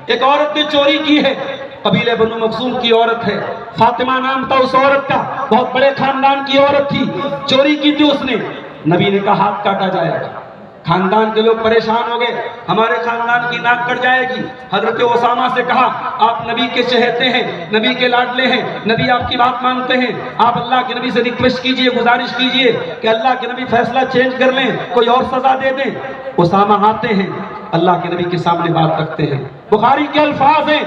ایک عورت نے چوری کی ہے، قبیلہ بنو مخزوم کی عورت ہے، فاطمہ نام تھا اس عورت کا، بہت بڑے خاندان کی عورت تھی، چوری کی تھی اس نے۔ نبی نے کہا ہاتھ کاٹا جائے گا۔ خاندان کے لوگ پریشان ہو گئے، ہمارے خاندان کی ناک کٹ جائے گی۔ حضرت اسامہ سے کہا آپ نبی کے چہیتے ہیں، نبی کے لاڈلے ہیں، نبی آپ کی بات مانتے ہیں، آپ اللہ کے نبی سے ریکویسٹ کیجئے، گزارش کیجئے کہ اللہ کے نبی فیصلہ چینج کر لیں، کوئی اور سزا دے دیں۔ اسامہ آتے ہیں، اللہ کے نبی کے سامنے بات رکھتے ہیں۔ بخاری کے الفاظ ہیں،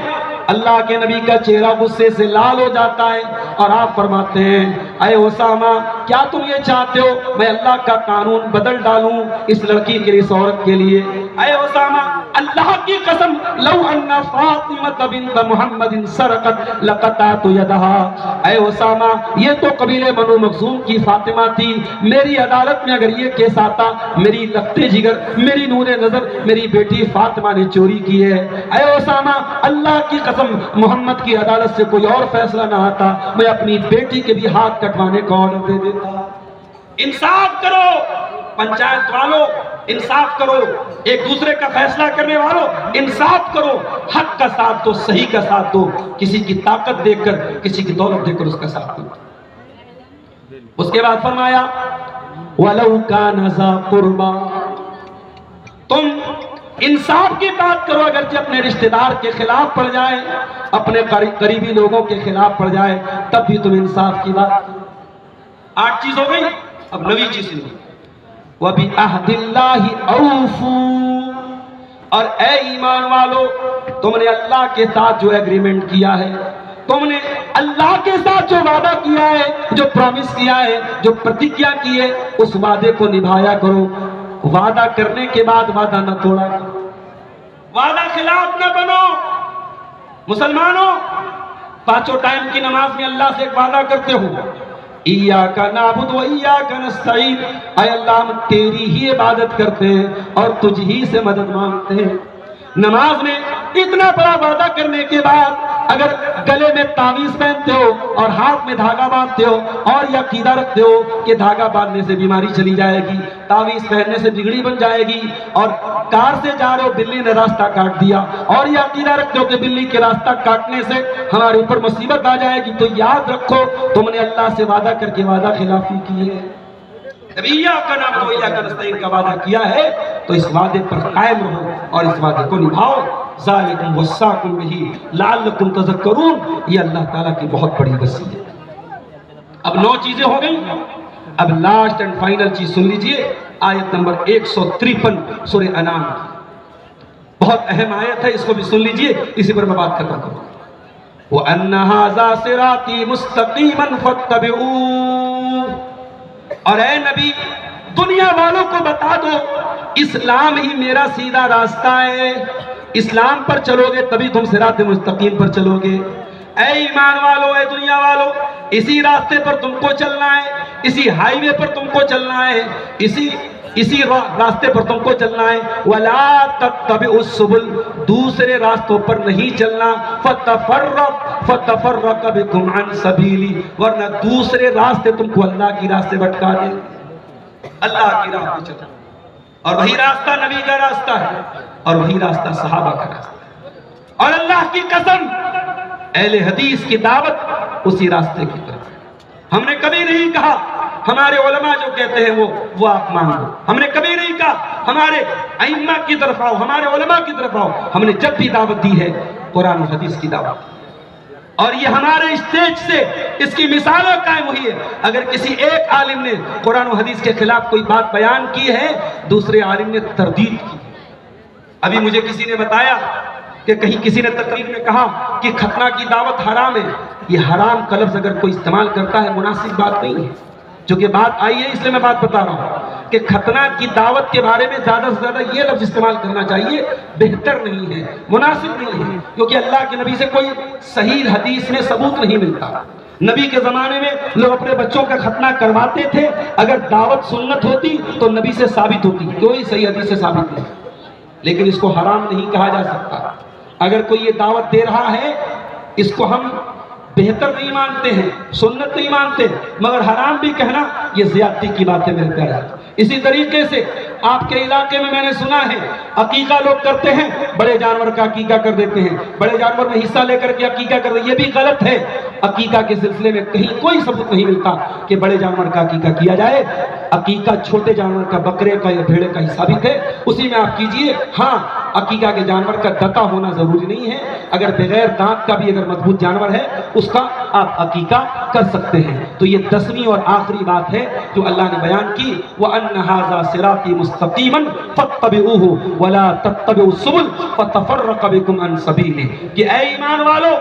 اللہ کے نبی کا چہرہ غصے سے لال ہو جاتا ہے اور آپ فرماتے ہیں اے اسامہ کیا تم یہ چاہتے ہو میں اللہ کا قانون بدل ڈالوں اس لڑکی کے لیے، اس عورت کے لیے؟ اے اسامہ اللہ کی قسم لو ان فاطمہ بنت محمد سرقت لقطعت یدها۔ اے اسامہ یہ تو قبیلہ بنو مخزوم کی فاطمہ تھی، میری عدالت میں اگر یہ کیس آتا، میری لختے جگر، میری نور نظر، میری بیٹی فاطمہ نے چوری کی ہے، اے اسامہ اللہ کی قسم محمد کی عدالت سے کوئی اور فیصلہ نہ آتا، میں اپنی بیٹی کے بھی ہاتھ کٹوانے کو آرڈر دے دیتا۔ انصاف کرو پنچایت والوں، انصاف کرو، ایک دوسرے کا فیصلہ کرنے والوں انصاف کرو، حق کا ساتھ دو، صحیح کا ساتھ دو، کسی کی طاقت دیکھ کر، کسی کی دولت دیکھ کر اس کا ساتھ دو۔ اس کے بعد فرمایا وَلَوْ كَانَ ذَا قُرْبَى، تم انصاف کی بات کرو اگرچہ اپنے رشتہ دار کے خلاف پڑ جائے، اپنے قریبی لوگوں کے خلاف پڑ جائے، تب بھی تم انصاف کی بات کرو۔ 8 چیز ہو گئی، اب 9ویں چیز سنو، وَبِعَهْدِ اللَّهِ أَوْفُوا، اور اے ایمان والو تم نے اللہ کے ساتھ جو ایگریمنٹ کیا ہے، تم نے اللہ کے ساتھ جو وعدہ کیا ہے، جو پرامیس کیا ہے، جو پرتیجھا کی ہے، اس وعدے کو نبھایا کرو۔ وعدہ کرنے کے بعد وعدہ نہ توڑا کرو، وعدہ خلاف نہ بنو۔ مسلمانوں، 5 ٹائم کی نماز میں اللہ سے ایک وعدہ کرتے ہو، ایاک نعبد و ایاک نستعین، اے اللہ ہم تیری ہی عبادت کرتے ہیں اور تجھ ہی سے مدد مانگتے ہیں۔ نماز میں اتنا بڑا وعدہ کرنے کے بعد اگر گلے میں تعویذ پہنتے ہو اور ہاتھ میں دھاگا باندھتے ہو اور یہ عقیدہ رکھتے ہو کہ دھاگا باندھنے سے بیماری چلی جائے گی، تعویذ پہننے سے بگڑی بن جائے گی، اور کار سے جا رہے ہو بلی نے راستہ کاٹ دیا اور یہ عقیدہ رکھتے ہو کہ بلی کے راستہ کاٹنے سے ہمارے اوپر مصیبت آ جائے گی، تو یاد رکھو تم نے اللہ سے وعدہ کر کے وعدہ خلافی کی ہے۔ ایاک نعبد و ایاک نستعین کا وعدہ کیا ہے تو اس وعدے پر قائم رہو اور اس وعدے کو نبھاؤ۔ ذالکم وصاکم بہ لعلکم تذکرون، یہ اللہ تعالیٰ کی بہت بڑی وصیت ہے۔ اب 9 چیزیں ہو گئی، اب لاسٹ اینڈ فائنل چیز سن لیجئے، آیت نمبر 153 سورہ انعام، بہت اہم آیت ہے، اس کو بھی سن لیجئے، اسی پر میں بات کرتا ہوں۔ وَأَنَّ هَذَا صِرَاطِي مُسْتَقِيمًا فَاتَّبِعُوهُ، اور اے نبی دنیا والوں کو بتا دو اسلام ہی میرا سیدھا راستہ ہے، اسلام پر چلو گے تبھی تم صراط مستقیم پر چلو گے۔ اے ایمان والو، اے دنیا والو، اسی راستے پر تم کو چلنا ہے، اسی ہائی وے پر تم کو چلنا ہے، اسی راستے پر تم کو چلنا ہے۔ وَلَا تَتَّبِعُوا السُّبُلَ، دوسرے راستوں پر نہیں چلنا، فَتَفَرَّقَ بِكُمْ عَنْ سَبِيلِهِ، ورنہ دوسرے راستے تم کو اللہ کی راستے بھٹکا دیں۔ اللہ کی راہ پہ چلو، اور وہی راستہ نبی کا راستہ ہے، اور وہی راستہ صحابہ کا راستہ ہے، اور اللہ کی قسم اہل حدیث کی دعوت اسی راستے کی طرف ہے۔ ہم نے کبھی نہیں کہا ہمارے علماء جو کہتے ہیں وہ آپ مان لو، ہم نے کبھی نہیں کہا ہمارے ائمہ کی طرف آؤ، ہمارے علماء کی طرف آؤ، ہم نے جب بھی دعوت دی ہے قرآن و حدیث کی دعوت، اور یہ ہمارے اسٹیج سے اس کی مثالیں قائم ہوئی ہے۔ اگر کسی ایک عالم نے قرآن و حدیث کے خلاف کوئی بات بیان کی ہے، دوسرے عالم نے تردید کی۔ ابھی مجھے کسی نے بتایا کہ کہیں کسی نے تقریر میں کہا کہ ختنہ کی دعوت حرام ہے۔ یہ حرام کا لفظ اگر کوئی استعمال کرتا ہے مناسب بات نہیں ہے، جو کہ بات آئی ہے اس لیے میں بات بتا رہا ہوں کہ ختنہ کی دعوت کے بارے میں زیادہ سے زیادہ یہ لفظ استعمال کرنا چاہیے، بہتر نہیں ہے، مناسب نہیں ہے، کیونکہ اللہ کے نبی سے کوئی صحیح حدیث میں ثبوت نہیں ملتا۔ نبی کے زمانے میں لوگ اپنے بچوں کا ختنہ کرواتے تھے، اگر دعوت سنت ہوتی تو نبی سے ثابت ہوتی، کوئی صحیح حدیث سے ثابت نہیں، لیکن اس کو حرام نہیں کہا جا سکتا۔ اگر کوئی یہ دعوت دے رہا ہے اس کو ہم بہتر نہیں مانتے ہیں، سنت نہیں مانتے، مگر حرام بھی کہنا یہ زیادتی کی بات ہے میرے پیارے۔ اسی طریقے سے آپ کے علاقے میں نے سنا ہے عقیقہ لوگ کرتے ہیں، بڑے جانور کا عقیقہ کر دیتے ہیں، بڑے جانور میں حصہ لے کر کے عقیقہ کر دیتے ہیں، یہ بھی غلط ہے۔ عقیقہ کے سلسلے میں کہیں کوئی ثبوت نہیں ملتا کہ بڑے جانور کا عقیقہ کیا جائے۔ عقیقہ چھوٹے جانور کا، بکرے کا یا بھیڑے کا ہی ثابت ہے، اسی میں آپ کیجئے۔ ہاں عقیقہ کے جانور کا دتا ہونا ضروری نہیں ہے، اگر بغیر دانت کا بھی اگر مضبوط جانور ہے اس کا آپ عقیقہ کر سکتے ہیں۔ تو یہ 10ویں اور آخری بات ہے جو اللہ نے بیان کی، وَأَنَّ هَذَا صِرَاطِي مُسْتَقِيمًا فَاتَّبِعُوهُ وَلَا تَتَّبِعُوا السُّبُلَ فَتَفَرَّقَ بِكُمْ عَنْ سَبِيلِهِ، کہ اے ایمان والو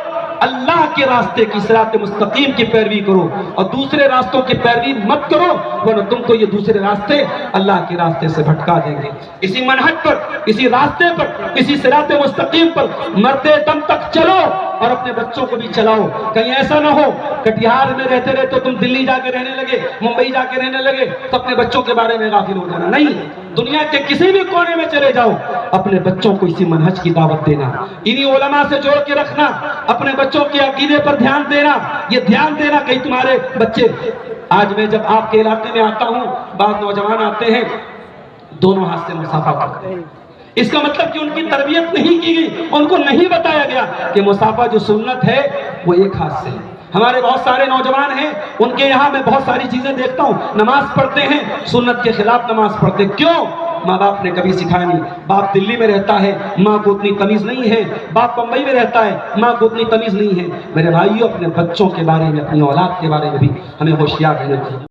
اللہ کے راستے کی صراط مستقیم کی پیروی کرو اور دوسرے راستوں کی پیروی مت کرو، ورنہ تم کو یہ دوسرے راستے اللہ کے راستے سے بھٹکا دیں گے۔ اسی منہج پر، اسی راستے پر، اسی صراط مستقیم پر مرتے دم تک چلو اور اپنے بچوں کو بھی چلاؤ۔ کہیں ایسا نہ ہو کٹیہار میں رہتے رہتے تم دلی جا کے رہنے لگے، ممبئی جا کے رہنے لگے تو اپنے بچوں کے بارے میں غافل ہو جانا نہیں۔ دنیا کے کسی بھی کونے میں چلے جاؤ، اپنے بچوں کو اسی منہج کی دعوت دینا، انہی علماء سے جوڑ کے رکھنا، اپنے بچوں کے عقیدے پر دھیان دینا، یہ دھیان دینا کہیں تمہارے بچے۔ آج میں جب آپ کے علاقے میں آتا ہوں، بعض نوجوان آتے ہیں دونوں ہاتھ سے مصافحہ کرتے ہیں۔ اس کا مطلب کہ ان کی تربیت نہیں کی گئی، ان کو نہیں بتایا گیا کہ مصافحہ جو سنت ہے وہ ایک ہاتھ سے ہے۔ ہمارے بہت سارے نوجوان ہیں، ان کے یہاں میں بہت ساری چیزیں دیکھتا ہوں، نماز پڑھتے ہیں سنت کے خلاف نماز پڑھتے، کیوں؟ ماں باپ نے کبھی سکھایا نہیں۔ باپ دلی میں رہتا ہے، ماں کو اتنی تمیز نہیں ہے، باپ بمبئی میں رہتا ہے، ماں کو اتنی تمیز نہیں ہے۔ میرے بھائیوں، اپنے بچوں کے بارے میں، اپنی اولاد کے بارے میں بھی ہمیں ہوشیار رہنا چاہیے۔